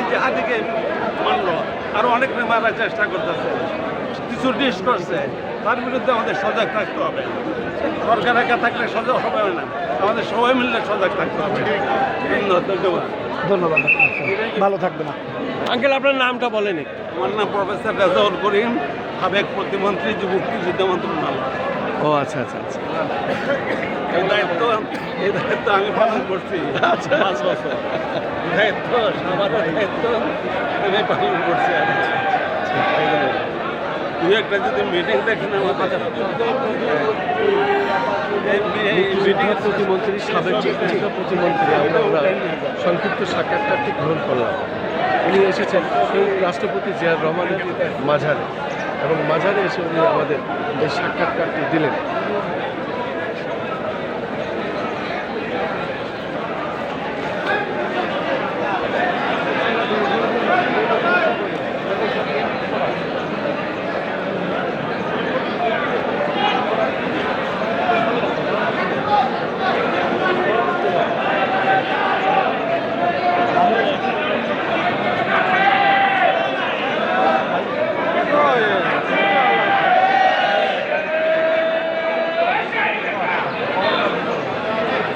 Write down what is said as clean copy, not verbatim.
জিহাদিকে মানলো, আরো অনেক মারার চেষ্টা করতেছে, কিছু ডিস করছে, তার বিরুদ্ধে আমাদের সজাগ থাকতে হবে। সরকার একা থাকলে সজাগ হবে না, আমাদের সবাই মিললে সজাগ থাকতে হবে। ধন্যবাদ। ধন্যবাদ, ভালো থাকবেন। আঙ্কেল আপনার নামটা বলেন। আমার নাম প্রফেসর রেজাউল করিম, সাবেক প্রতিমন্ত্রী, যুব মুক্তিযুদ্ধ মন্ত্রণালয়। ও আচ্ছা আচ্ছা আচ্ছা। এই দায়িত্ব আমি পালন করছি 5 বছর। দায়িত্ব সবার দায়িত্ব আমি পালন করছি। দু একটা যদি মিটিং দেখেন আমার মুক্তিযোদ্ধা প্রতিমন্ত্রী, সাবেক মুক্তিযোদ্ধা প্রতিমন্ত্রী আমরা সংক্ষিপ্ত সাক্ষাৎকারটি গ্রহণ করলাম। উনি এসেছেন সেই রাষ্ট্রপতি জিয়াউর রহমানের মাঝারে, এবং মাঝারে এসে উনি আমাদের এই সাক্ষাৎকারটি দিলেন।